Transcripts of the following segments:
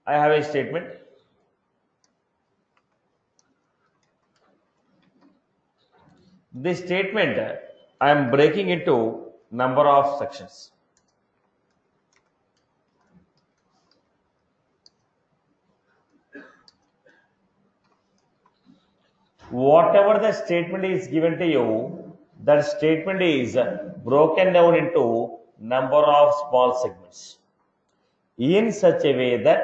I have a statement. This statement I am breaking into number of sections. Whatever the statement is given to you, that statement is broken down into number of small segments in such a way that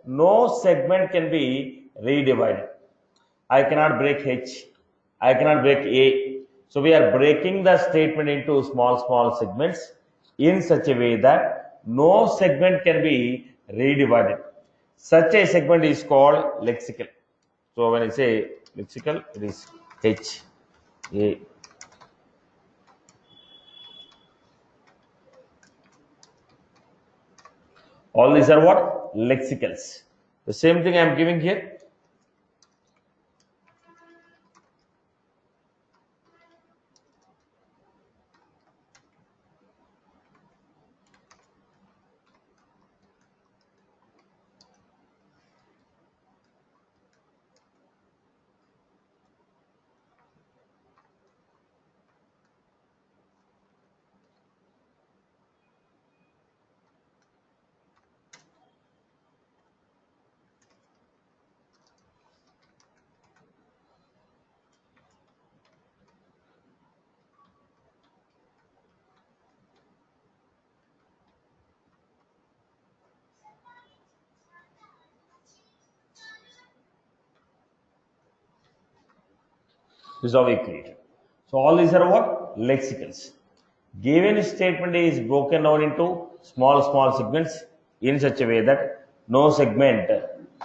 no segment can be redivided. I cannot break H, I cannot break A. So we are breaking the statement into small segments in such a way that no segment can be redivided. Such a segment is called lexical. So when I say lexical, it is H, A. All these are what? Lexicals. The same thing I am giving here. This is how we create. So all these are what? Lexicals. Given statement is broken down into small segments in such a way that no segment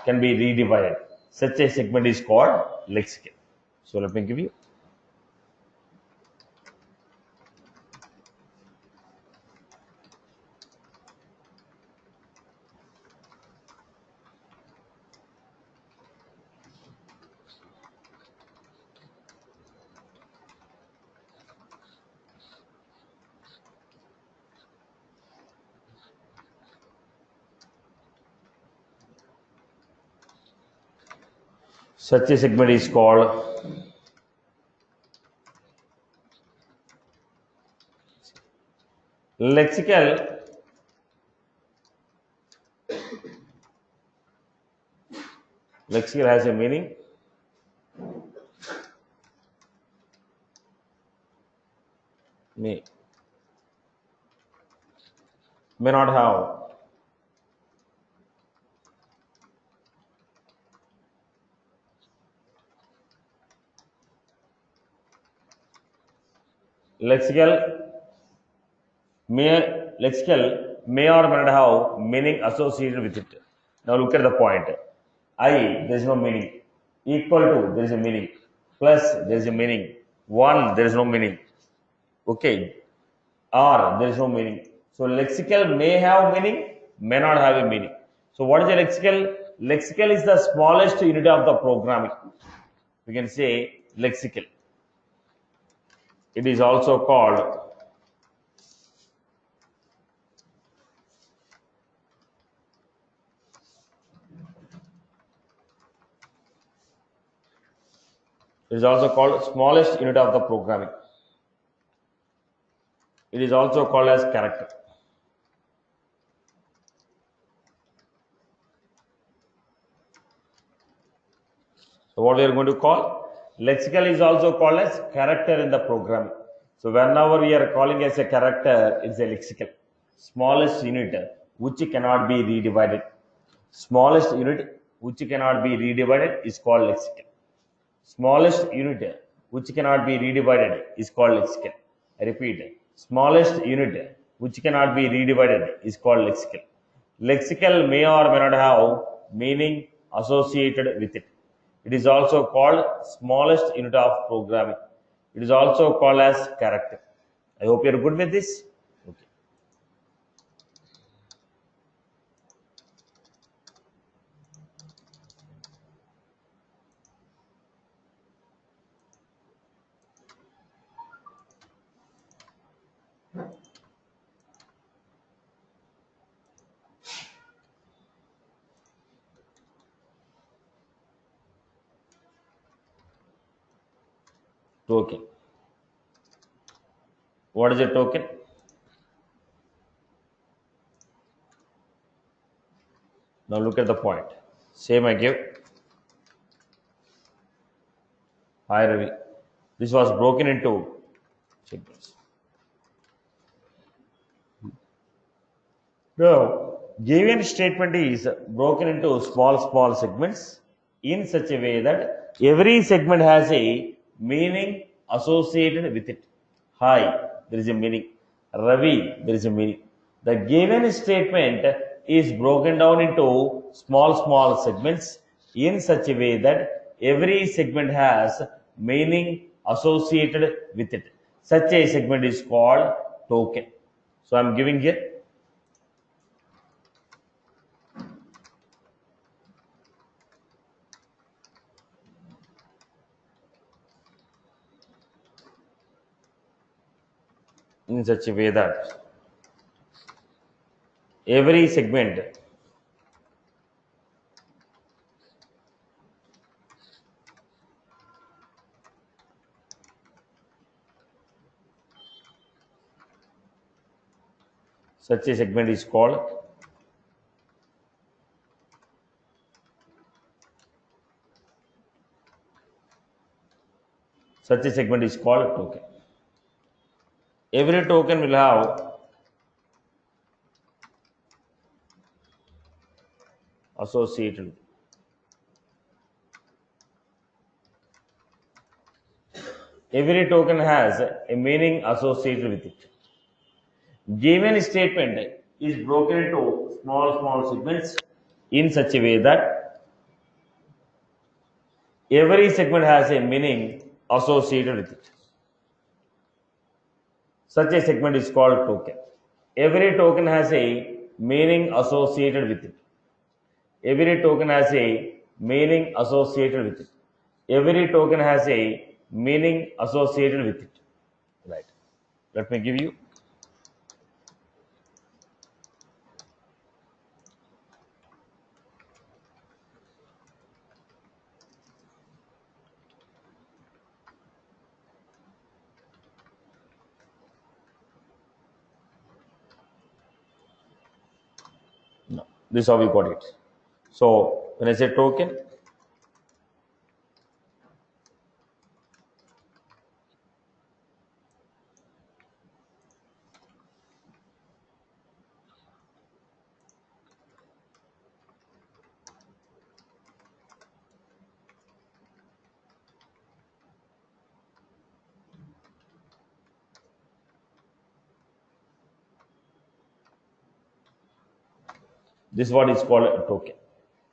can be redivided. Such a segment is called lexical. So let me give you. Such a segment is called lexical. Lexical has a meaning. May not have. Lexical may or may not have meaning associated with it. Now look at the point. I, there is no meaning. Equal to, there is a meaning. Plus, there is a meaning. 1, there is no meaning. Okay. Or, there is no meaning. So lexical may have meaning, may not have a meaning. So what is a lexical? Lexical is the smallest unit of the programming. We can say lexical. It is also called smallest unit of the programming. It is also called as character. So what we are going to call? Lexical is also called as character in the programming. So whenever we are calling as a character, it's a lexical. Smallest unit which cannot be redivided. Smallest unit which cannot be redivided is called lexical. Smallest unit which cannot be redivided is called lexical. I repeat, smallest unit which cannot be redivided is called lexical. Lexical may or may not have meaning associated with it. It is also called smallest unit of programming. It is also called as character. I hope you are good with this. Okay. Token. What is a token? Now look at the point. Same I give. Hi Ravi. This was broken into segments. Now, given statement is broken into small segments in such a way that every segment has a meaning associated with it. Hi, there is a meaning. Ravi, there is a meaning. The given statement is broken down into small segments in such a way that every segment has meaning associated with it. Such a segment is called token. So I am giving here in such a way that every segment such a segment is called token. Every token will have associated. Every token has a meaning associated with it. Given statement is broken into small segments in such a way that every segment has a meaning associated with it. Such a segment is called token. Every token has a meaning associated with it. Every token has a meaning associated with it. Every token has a meaning associated with it. Right. Let me give you. No, this is how we got it. So when I say token, this is what is called a token.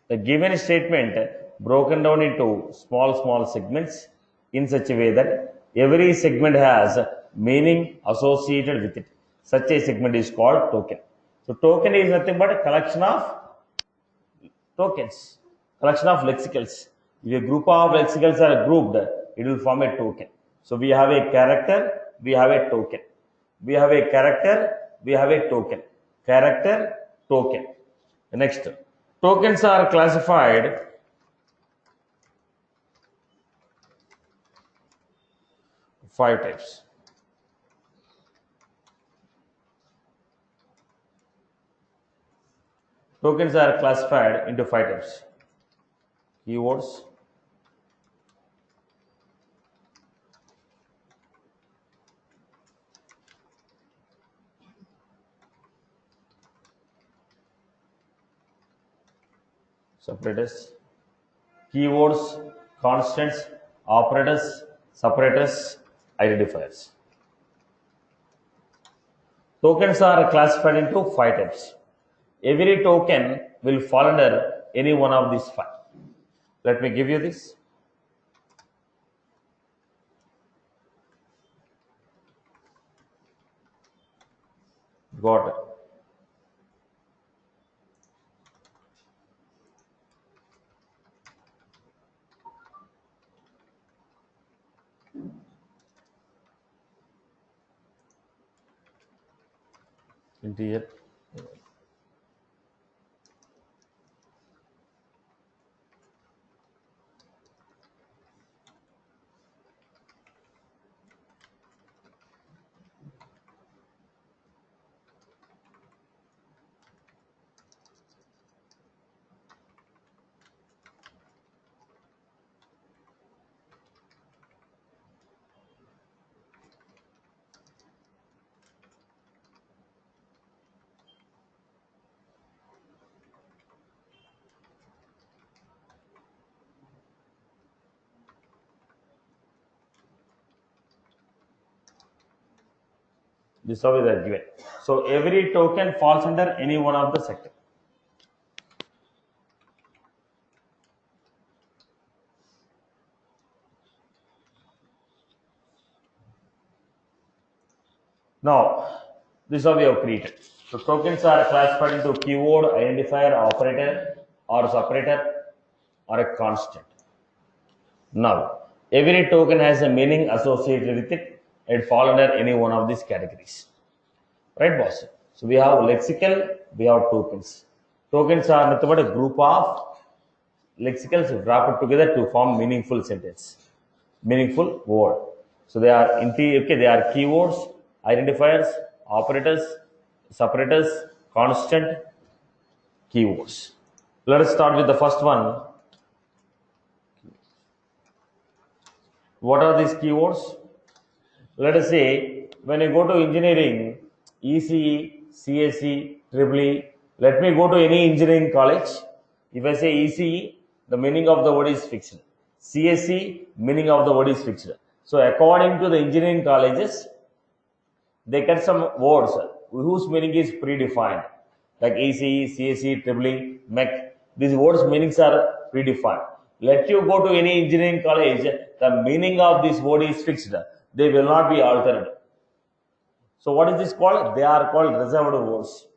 The given statement broken down into small segments in such a way that every segment has meaning associated with it. Such a segment is called token. So token is nothing but a collection of tokens, collection of lexicals. If a group of lexicals are grouped, it will form a token. So we have a character, we have a token. We have a character, we have a token. Character, token. Next, tokens are classified five types. Tokens are classified into five types. Keywords, separators, keywords, constants, operators, separators, identifiers. Tokens are classified into five types. Every token will fall under any one of these five. Let me give you this. Got it. Integer. This is how they are given. So every token falls under any one of the sector. Now, this is how we have created. So tokens are classified into keyword, identifier, operator, or separator, or a constant. Now, every token has a meaning associated with it. It falls under any one of these categories. Right, boss? So we have lexical, we have tokens. Tokens are nothing but a group of lexicals wrapped together to form meaningful sentence, meaningful word. So they are they are keywords, identifiers, operators, separators, constant, keywords. Let us start with the first one. What are these keywords? Let us say when I go to engineering, ECE, CSE, EEE, let me go to any engineering college. If I say ECE, the meaning of the word is fixed. CSE, meaning of the word is fixed. So according to the engineering colleges, they get some words whose meaning is predefined, like ECE, CSE, EEE, MEC. These words meanings are predefined. Let you go to any engineering college, the meaning of this word is fixed. They will not be altered. So what is this called? They are called reserved words.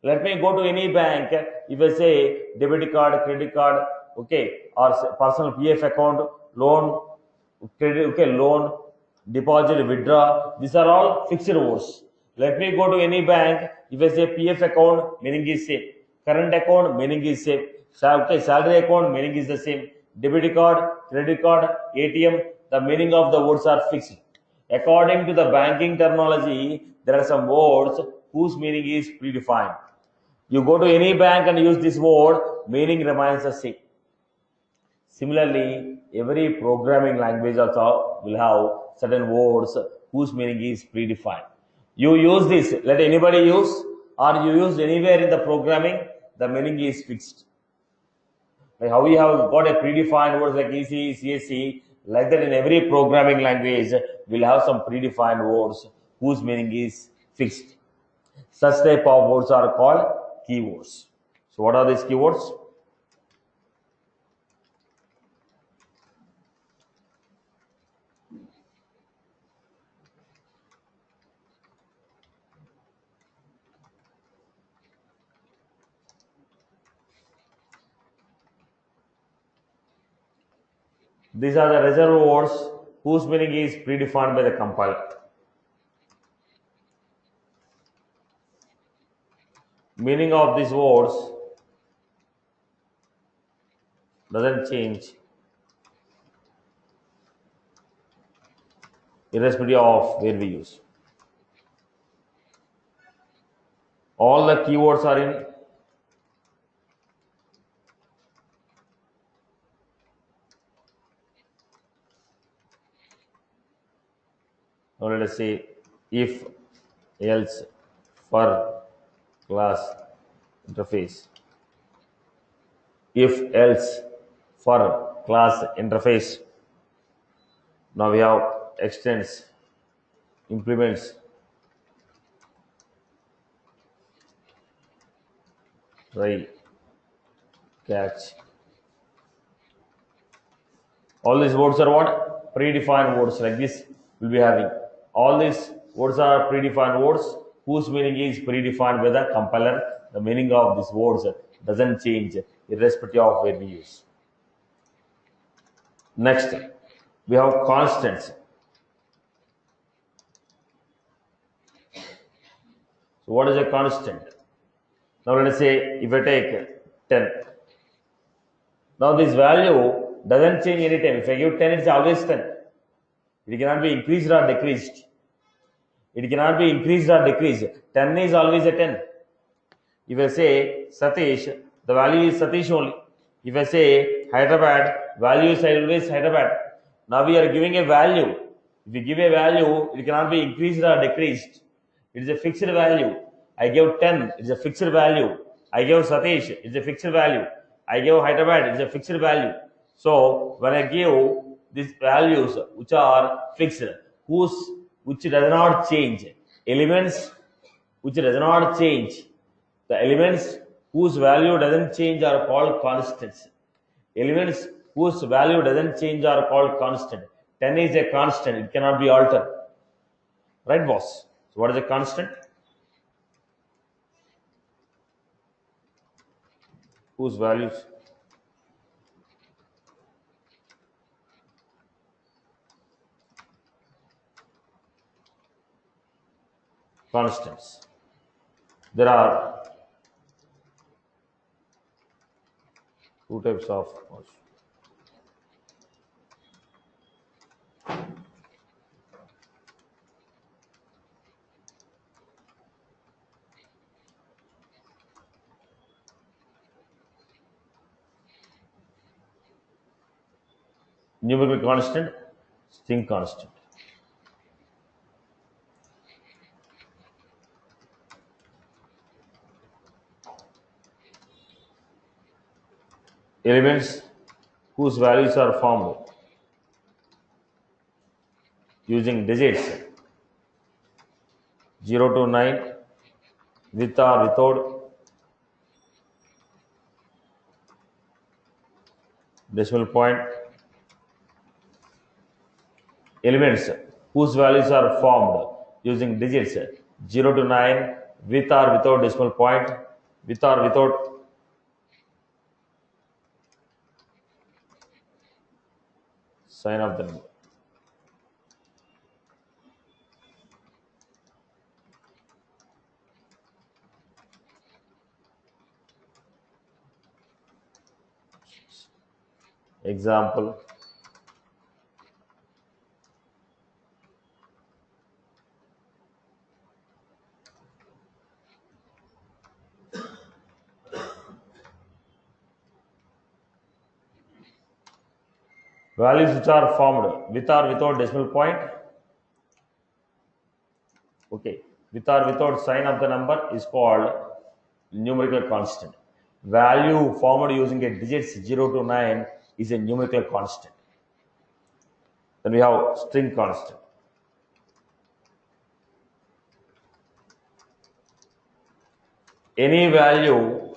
Let me go to any bank. If I say debit card, credit card, okay, or personal PF account, loan, credit, okay, loan, deposit, withdraw. These are all fixed words. Let me go to any bank. If I say PF account, meaning is same. Current account, meaning is same. Okay, salary account, meaning is the same. Debit card, credit card, ATM, the meaning of the words are fixed. According to the banking terminology, there are some words whose meaning is predefined. You go to any bank and use this word, meaning remains the same. Similarly, every programming language also will have certain words whose meaning is predefined. You use this, let anybody use, or you use anywhere in the programming, the meaning is fixed. Like how we have got a predefined words like ECE, CSE, like that in every programming language, we'll have some predefined words whose meaning is fixed. Such type of words are called keywords. So what are these keywords? These are the reserved words whose meaning is predefined by the compiler. Meaning of these words doesn't change irrespective of where we use. All the keywords are in now let us say if else for class interface. If else for class interface. Now we have extends, implements, try, catch. All these words are what? Predefined words like this will be having. All these words are predefined words whose meaning is predefined by the compiler. The meaning of these words doesn't change irrespective of where we use. Next, we have constants. So what is a constant? Now let us say if I take 10. Now this value doesn't change any time. If I give 10, it's always 10. It cannot be increased or decreased. It cannot be increased or decreased. 10 is always a 10. If I say Satish, the value is Satish only. If I say Hyderabad, value is always Hyderabad. Now we are giving a value. If we give a value, it cannot be increased or decreased. It is a fixed value. I give 10, it is a fixed value. I give Satish, it is a fixed value. I give Hyderabad, it is a fixed value. So when I give these values which are fixed, which does not change, Elements which does not change. The elements whose value doesn't change are called constants. Elements whose value doesn't change are called constant. 10 is a constant, it cannot be altered. Right, boss? So what is a constant? Whose values? Constants. There are two types of numerical constant, string constant. Elements whose values are formed using digits 0 to 9 with or without decimal point. Elements whose values are formed using digits 0 to 9 with or without decimal point, with or without sign of the number. Example. Values which are formed with or without decimal point. Okay, with or without sign of the number is called numerical constant. Value formed using a digits 0 to 9 is a numerical constant. Then we have string constant. Any value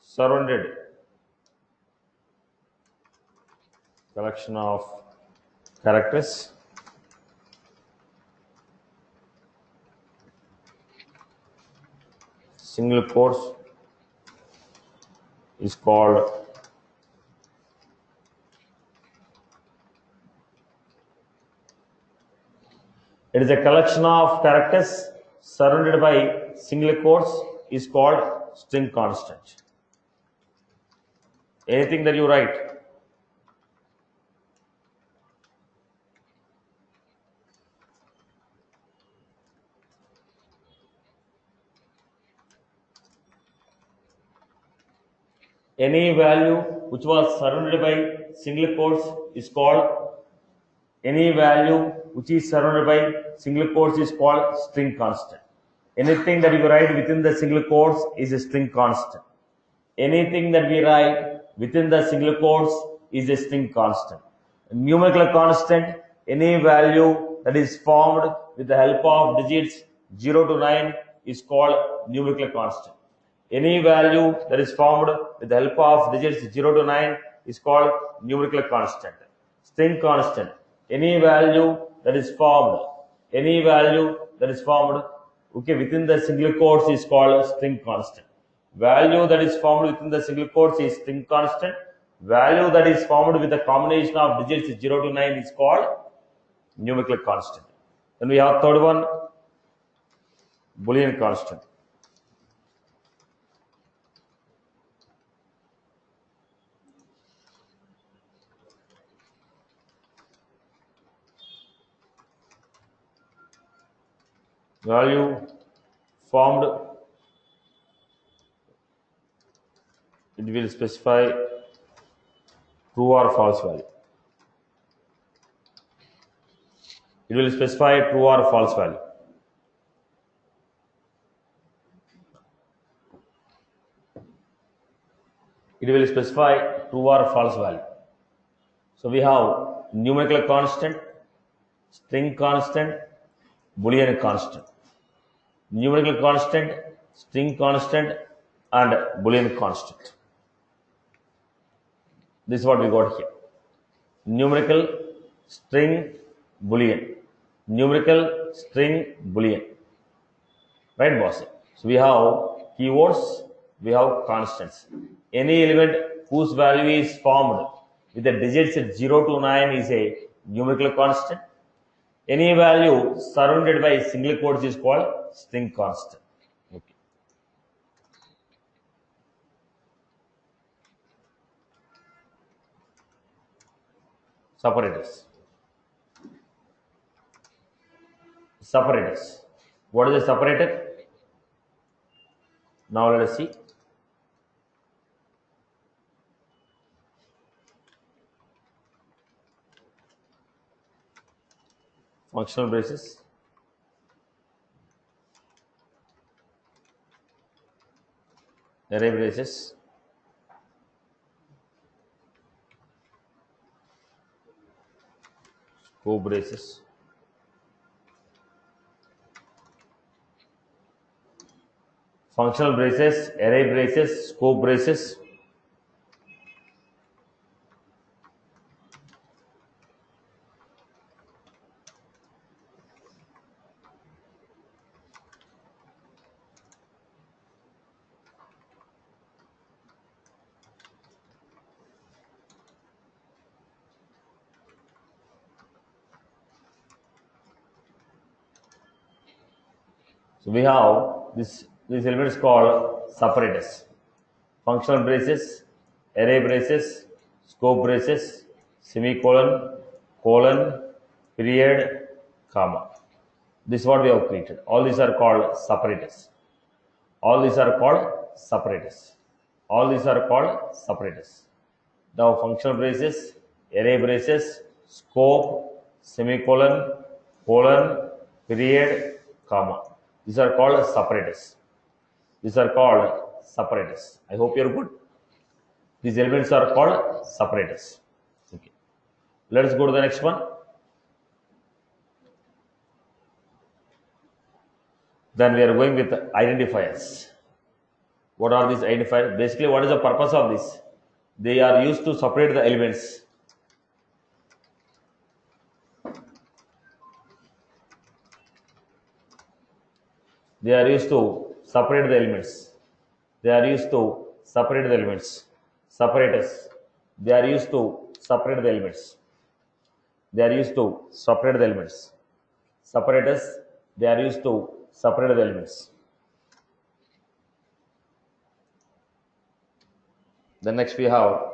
surrounded collection of characters single quotes is called it is a collection of characters surrounded by single quotes is called string constant. Anything that you write any value which was surrounded by single quotes is called any value which is surrounded by single quotes is called string constant. Anything that you write within the single quotes is a string constant. Anything that we write within the single quotes is a string constant. A numerical constant, any value that is formed with the help of digits 0 to 9 is called numerical constant. Any value that is formed with the help of digits 0 to 9 is called numerical constant. String constant, any value that is formed, okay, within the single quotes is called string constant. Value that is formed within the single quotes is string constant. Value that is formed with a combination of digits 0 to 9 is called numerical constant. Then we have third one, Boolean constant. Value formed, it will specify true or false value. It will specify true or false value. It will specify true or false value. So we have numerical constant, string constant, Boolean constant. Numerical constant, string constant, and Boolean constant. This is what we got here. Numerical, string, Boolean. Numerical, string, Boolean. Right, boss? So we have keywords, we have constants. Any element whose value is formed with the digits 0 to 9 is a numerical constant. Any value surrounded by single quotes is called string constant. Okay. Separators. Separators. What is a separator? Now let us see. Functional braces. Array braces. Scope braces. Functional braces, array braces, scope braces. So we have these elements called separators. Functional braces, array braces, scope braces, semicolon, colon, period, comma. This is what we have created. All these are called separators. All these are called separators. All these are called separators. Now functional braces, array braces, scope, semicolon, colon, period, comma. These are called separators. These are called separators. I hope you are good. These elements are called separators. Okay. Let us go to the next one. Then we are going with identifiers. What are these identifiers? Basically, what is the purpose of this? They are used to separate the elements. They are used to separate the elements. They are used to separate the elements. Separators. They are used to separate the elements. They are used to separate the elements. Separators. They are used to separate the elements. Then next we have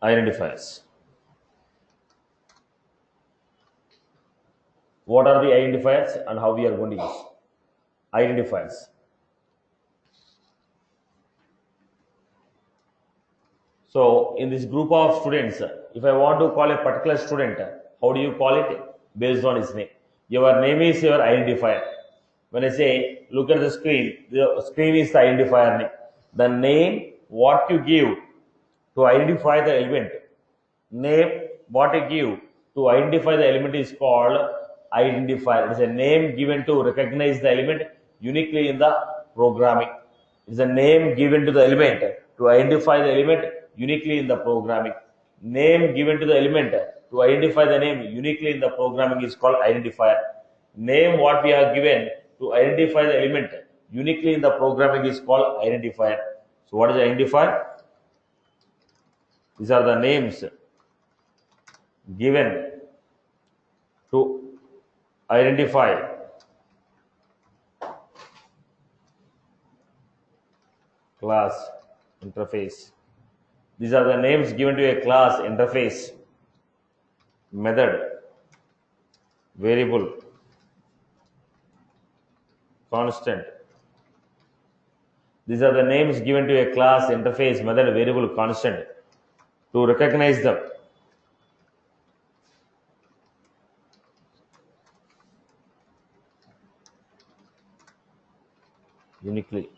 identifiers. What are the identifiers and how we are going to use identifiers? So in this group of students, if I want to call a particular student, how do you call it? Based on his name. Your name is your identifier. When I say look at the screen is the identifier name. The name what you give to identify the element, name what you give to identify the element is called identifier. It is a name given to recognize the element uniquely in the programming. It is a name given to the element to identify the element uniquely in the programming. Name given to the element to identify the name uniquely in the programming is called identifier. Name what we are given to identify the element uniquely in the programming is called identifier. So what is identifier? These are the names given to identify class interface. These are the names given to a class interface, method, variable, constant. These are the names given to a class interface, method, variable, constant to recognize them. Uniquely.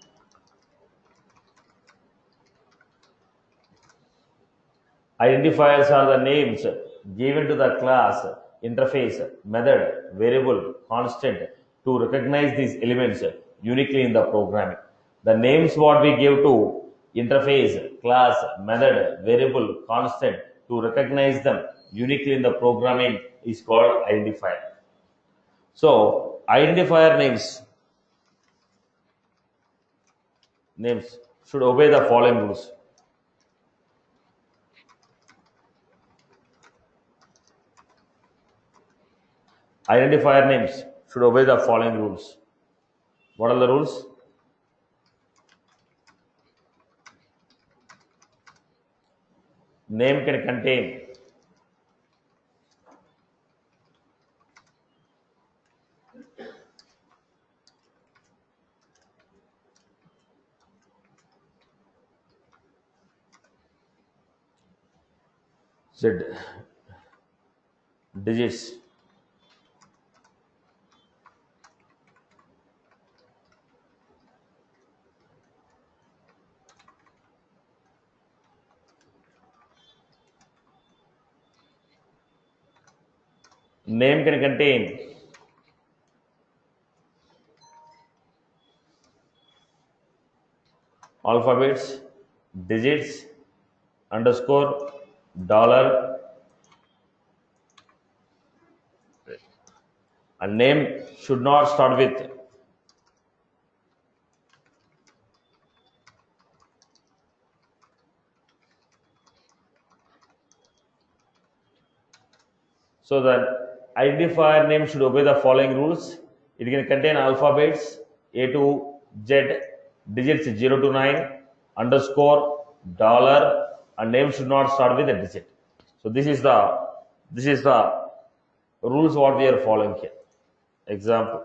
Identifiers are the names given to the class, interface, method, variable, constant to recognize these elements uniquely in the programming. The names what we give to interface, class, method, variable, constant to recognize them uniquely in the programming is called identifier. So identifier names should obey the following rules. Identifier names should obey the following rules. What are the rules? Name can contain digits. Name can contain alphabets, digits, underscore, dollar, and name should not start with so that identifier name should obey the following rules. It can contain alphabets A to Z, digits 0 to 9, underscore, dollar, and name should not start with a digit. So this is the rules what we are following here. Example.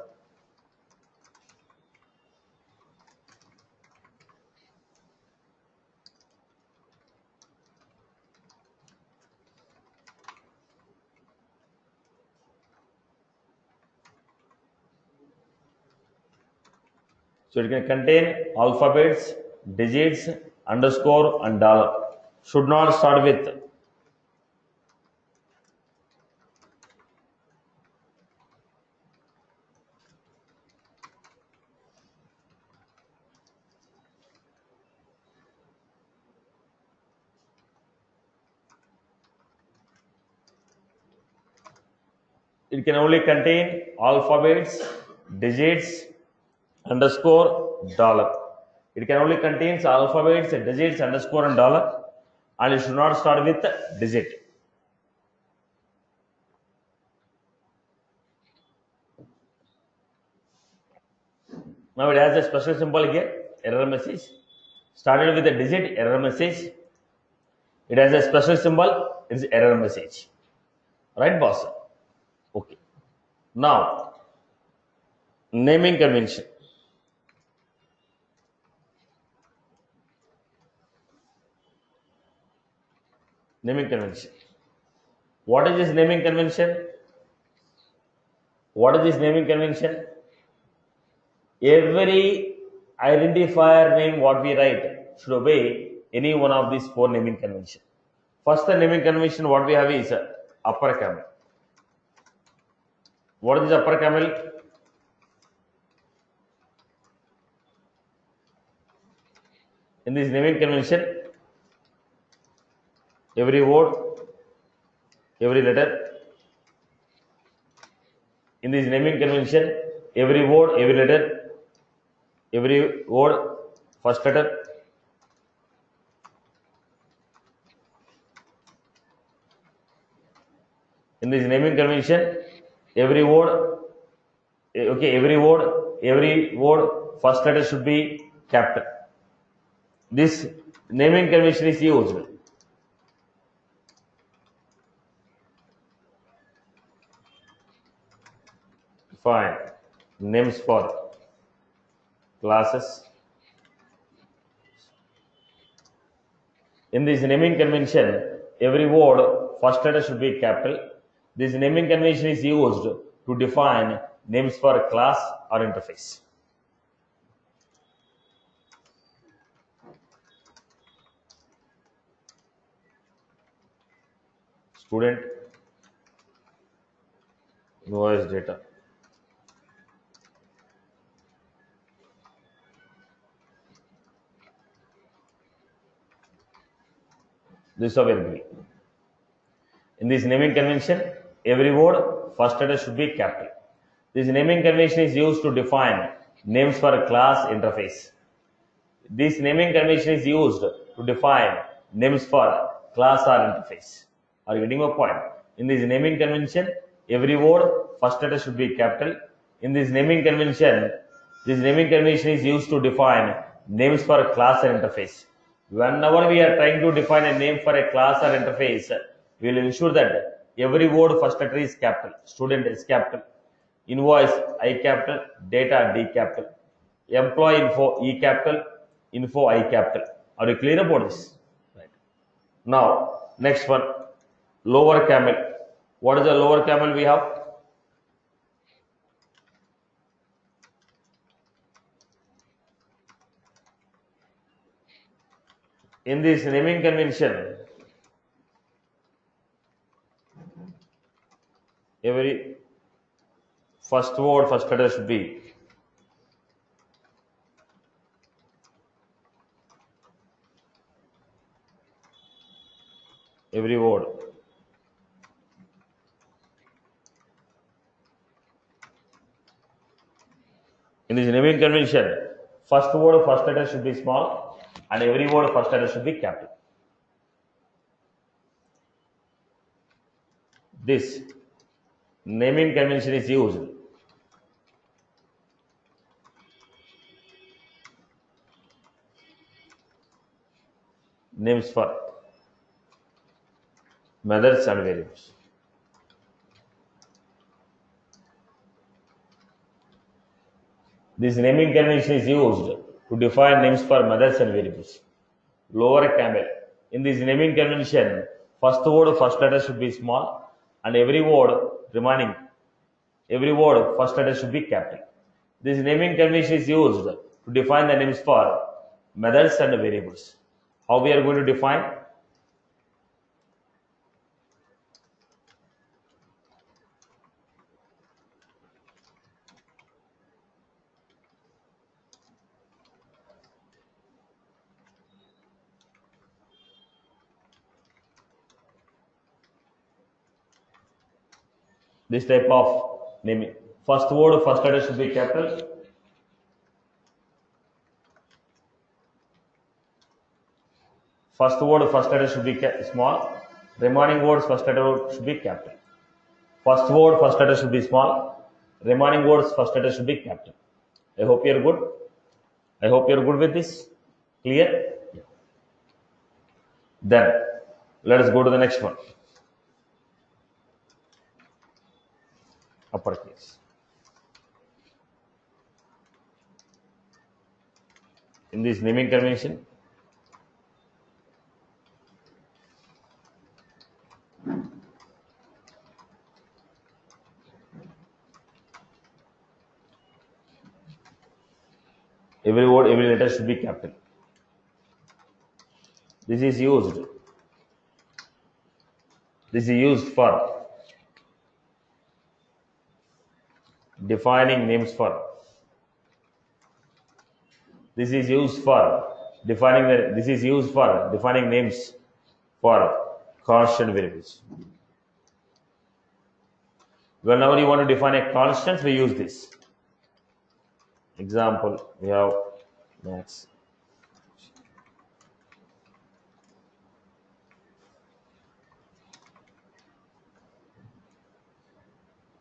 So it can contain alphabets, digits, underscore, and dollar. Should not start with it can only contain alphabets, digits, underscore, dollar. It can only contains alphabets, digits, underscore, and dollar, and it should not start with digit. Now it has a special symbol here, error message. Started with a digit, error message. It has a special symbol, it's error message. Right, boss? Okay. Now, naming convention. Naming convention. What is this naming convention? What is this naming convention? Every identifier name what we write should obey any one of these four naming convention. First, the naming convention what we have is upper camel. What is upper camel? In this naming convention, every word, every letter. In this naming convention, every word, every letter, every word, first letter. In this naming convention, every word, every word, first letter should be capital. This naming convention is used. Fine. Names for classes. In this naming convention, every word, first letter should be capital. This naming convention is used to define names for class or interface. Student invoice data. This is how we agree. In this naming convention, every word first letter should be capital. This naming convention is used to define names for a class interface. This naming convention is used to define names for class or interface. Are you getting my point? In this naming convention, every word first letter should be capital. In this naming convention is used to define names for a class or interface. Whenever we are trying to define a name for a class or interface, we will ensure that every word first letter is capital. Student is capital. Invoice I capital, data D capital. Employee info E capital, info I capital. Are you clear about this? Right. Now, next one, lower camel. What is the lower camel we have? In this naming convention, every first word, first letter should be every word. In this naming convention, first word, first letter should be small, and every word, first letter should be capital. This naming convention is used names for methods and variables. This naming convention is used to define names for methods and variables. Lower camel. In this naming convention, first word, first letter should be small, and every word first letter should be capital. This naming convention is used to define the names for methods and variables. How we are going to define? This type of naming. First word, first letter should be capital. First word, first letter should be small. Remaining words, first letter should be capital. First word, first letter should be small. Remaining words, first letter should be capital. I hope you are good. I hope you are good with this. Clear? Yeah. Then, let us go to the next one. Uppercase. In this naming convention, every word, every letter should be capital. This is used for defining names for. This is used for defining names for constant variables. Whenever you want to define a constant, we use this. Example, we have max.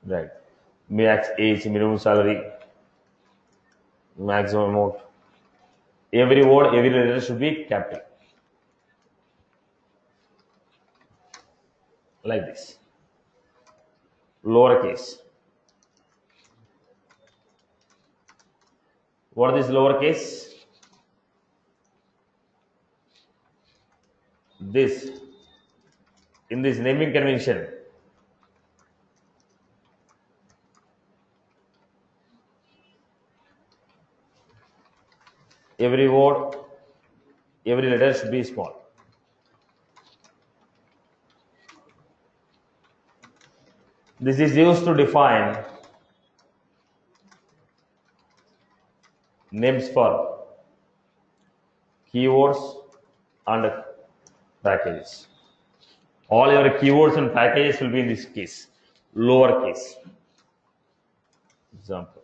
Right. Max age, minimum salary, maximum amount. Every word, every letter should be capital. Like this. Lowercase. What is lowercase? This, in this naming convention, every word, every letter should be small. This is used to define names for keywords and packages. All your keywords and packages will be in this case, lowercase. Example.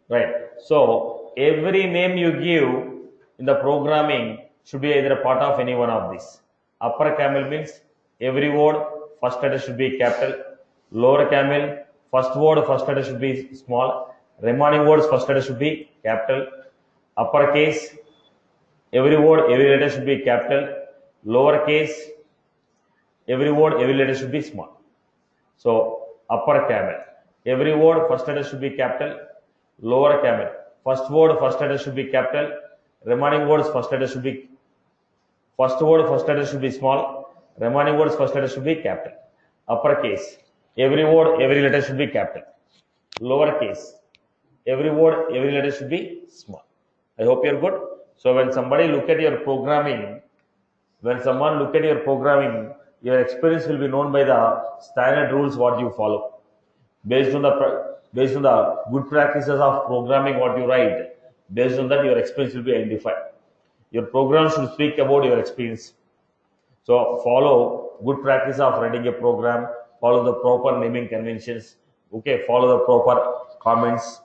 Right. So every name you give in the programming should be either a part of any one of these. Upper camel means every word first letter should be capital. Lower camel, first word first letter should be small. Remaining words first letter should be capital. Uppercase, every word every letter should be capital. Lowercase, every word every letter should be small. So upper camel, every word first letter should be capital. Lower camel, first word first letter should be capital. Remaining words first letter should be small. Remaining words first letter should be capital. Uppercase, every word every letter should be capital. Lowercase, every word every letter should be small. I hope you're good. So when somebody look at your programming, your experience will be known by the standard rules what you follow. Based on the good practices of programming what you write, based on that your experience will be identified. Your program should speak about your experience. So follow good practice of writing a program, follow the proper naming conventions, okay, follow the proper comments,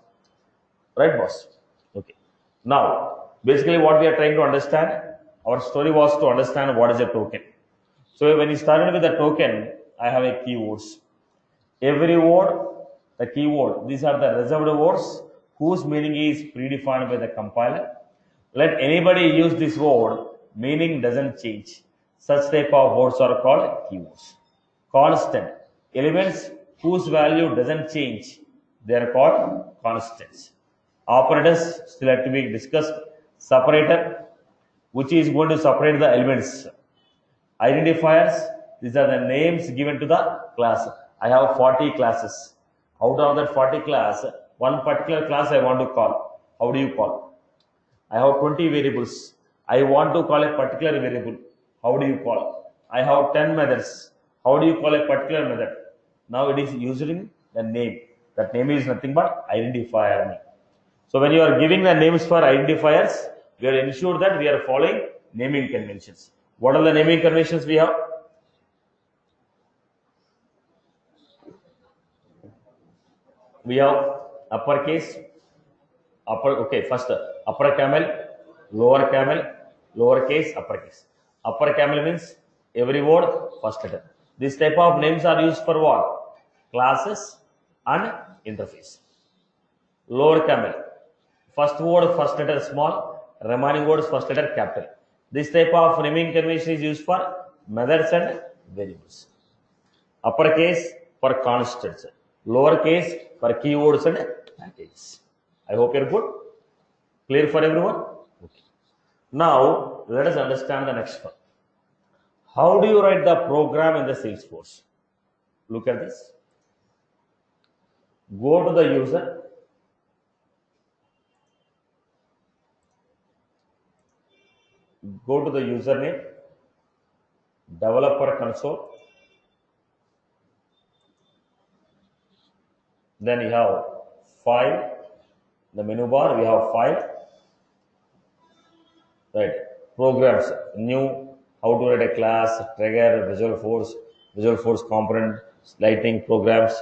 right boss? Okay. Now, basically what we are trying to understand, our story was to understand what is a token. So when you started with the token, I have a keywords. Every word, the keyword, these are the reserved words whose meaning is predefined by the compiler. Let anybody use this word, meaning doesn't change. Such type of words are called keywords. Constant, elements whose value doesn't change, they are called constants. Operators still have to be discussed. Separator, which is going to separate the elements. Identifiers, these are the names given to the class. I have 40 classes. Out of that 40 class, one particular class I want to call. How do you call? I have 20 variables. I want to call a particular variable. How do you call? I have 10 methods. How do you call a particular method? Now it is using the name. That name is nothing but identifier name. So when you are giving the names for identifiers, we are ensure that we are following naming conventions. What are the naming conventions we have? We have uppercase, first upper camel, lowercase, uppercase. Upper camel means every word first letter. This type of names are used for what? Classes and interface. Lower camel, first word first letter small, remaining words first letter capital. This type of naming convention is used for methods and variables. Uppercase for constants, lowercase for keywords and packages. I hope you're good. Clear for everyone? Okay. Now let us understand the next one. How do you write the program in the Salesforce? Look at this. Go to the user. Go to the username, developer console. Then you have file. The menu bar we have file. Right. Programs. New. How to write a class, trigger, Visual Force component, lighting programs.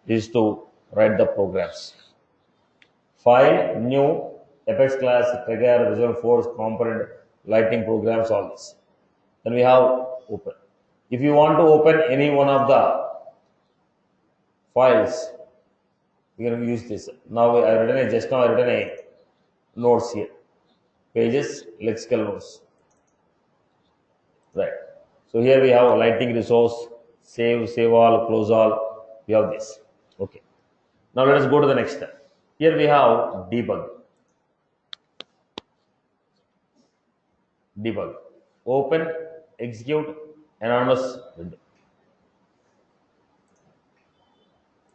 Is to write the programs. File, new, Apex class, trigger, Visual Force component, lighting programs, all this. Then we have open. If you want to open any one of the files, we can use this. Now I written a notes here. Pages, lexical notes. Right. So here we have lighting resource, save all, close all. We have this. Okay. Now let us go to the next step. Here we have debug. Debug. Open, execute, anonymous window.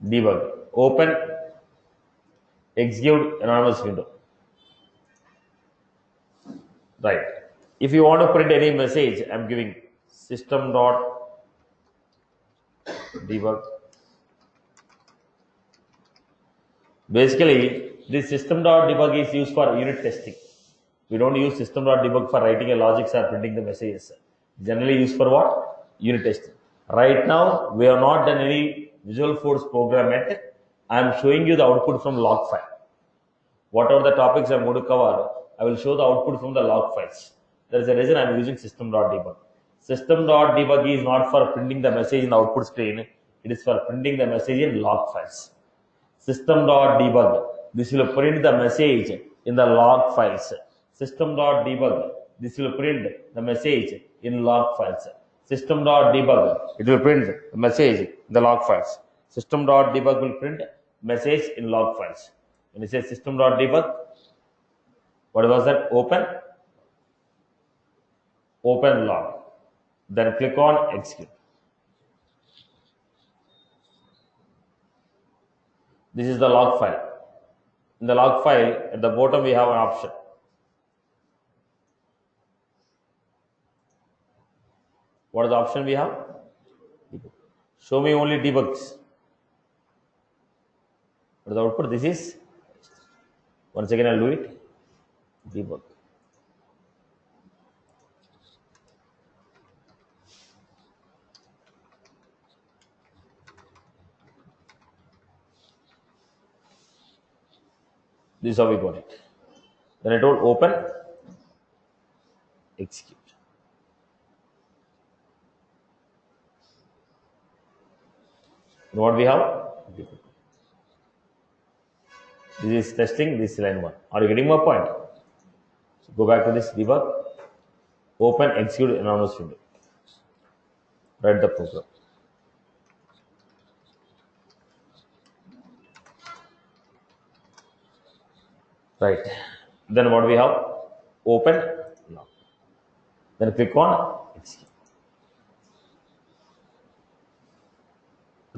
Debug. Open, execute, anonymous window. Right. If you want to print any message, I'm giving system dot debug. Basically, this system dot debug is used for unit testing. We don't use system dot debug for writing a logics or printing the messages. Generally used for what? Unit testing. Right now, we have not done any Visual Force program yet. I am showing you the output from log file. Whatever the topics I am going to cover, I will show the output from the log files. There is a reason I am using system.debug. System.debug is not for printing the message in the output screen. It is for printing the message in log files. System.debug. This will print the message in the log files. System.debug. This will print the message in log files. System.debug. It will print the message in the log files. System.debug will print message in log files. When you say system.debug, what was that? Open log. Then click on execute. This is the log file. In the log file, at the bottom we have an option. What is the option we have? Show me only debugs. What is the output? This is, once again I'll do it, debug. This is how we got it. Then I told open, execute. And what we have? Debug. This is testing, this is line 1. Are you getting my point? So go back to this debug, open, execute anonymous window. Write the program. Right. Then what we have? Open log. Then click on execute.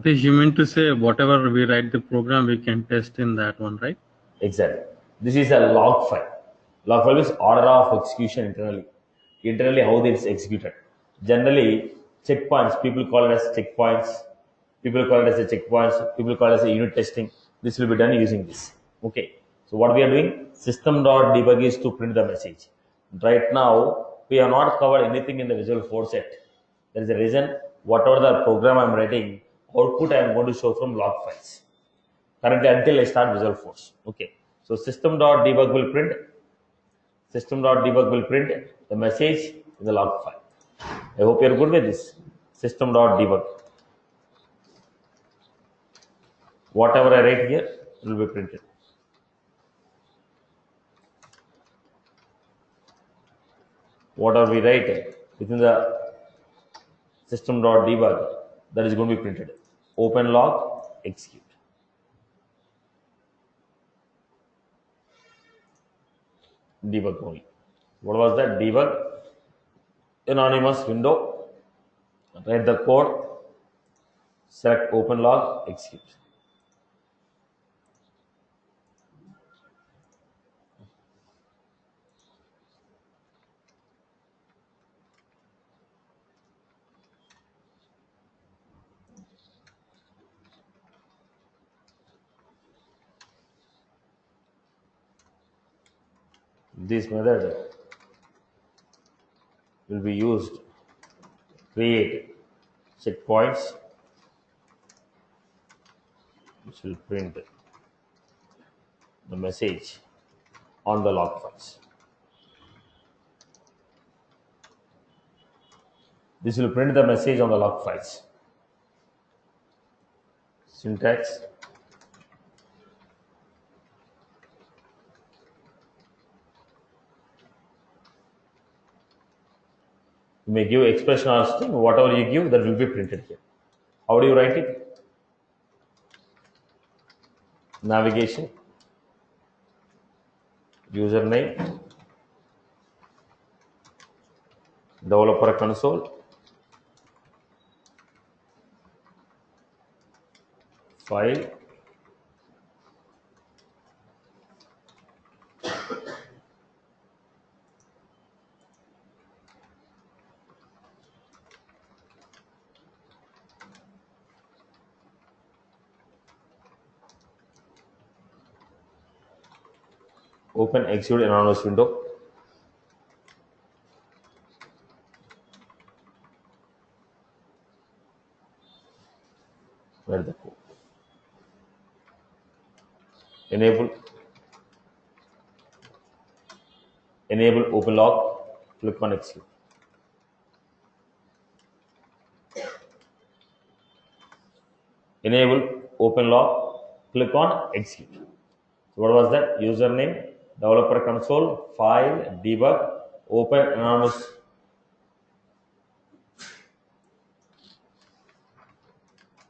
You mean to say whatever we write the program, we can test in that one, right? Exactly. This is a log file. Log file is order of execution internally. Internally, how it's executed. Generally, checkpoints, people call it as checkpoints. People call it as a checkpoints. People call it as a unit testing. This will be done using this. Okay. So what we are doing? System.debug is to print the message. Right now, we have not covered anything in the Visual Force yet. There is a reason. Whatever the program I am writing, output I am going to show from log files. Currently, until I start Visual Force. Okay. So system.debug will print. System.debug will print the message in the log file. I hope you are good with this. System.debug. Whatever I write here will be printed. Whatever we write within the system.debug, that is going to be printed. Open log, execute. Debug only. What was that? Debug, anonymous window, write the code, select open log, execute. This method will be used to create checkpoints which will print the message on the log files. This will print the message on the log files. Syntax. You may give expression or string, whatever you give, that will be printed here. How do you write it? Navigation, username, developer console, file, open execute anonymous window. Write the code. Enable open log, click on execute. Enable open log, click on execute. So what was that? Username, developer console, file, debug, open anonymous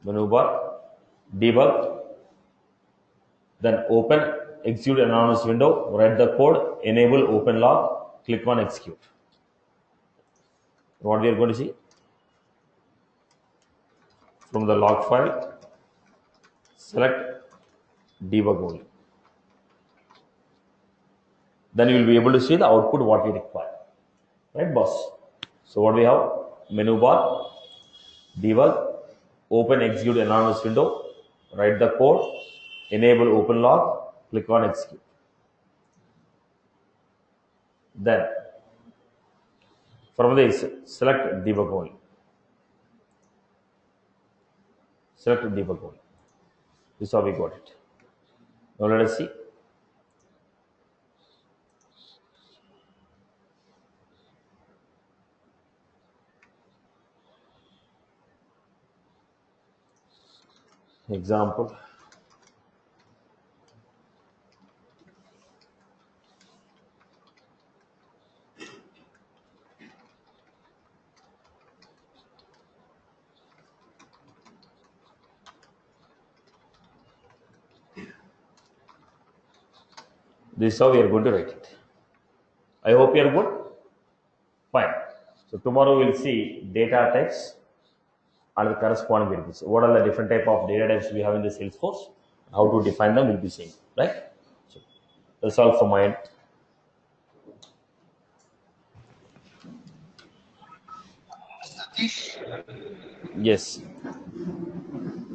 menu bar, debug, then open execute anonymous window, write the code, enable open log, click on execute. What we are going to see from the log file, select debug only. Then you will be able to see the output what we require. Right, boss? So what we have? Menu bar, debug, open execute anonymous window, write the code, enable open log, click on execute. Then from this, select debug only. Select debug only. This is how we got it. Now let us see. Example. This is how we are going to write it. I hope you are good. Fine. So tomorrow we'll see data types and the corresponding variables. What are the different type of data types we have in the Salesforce? How to define them will be same, right? So that's all from my end. Yes.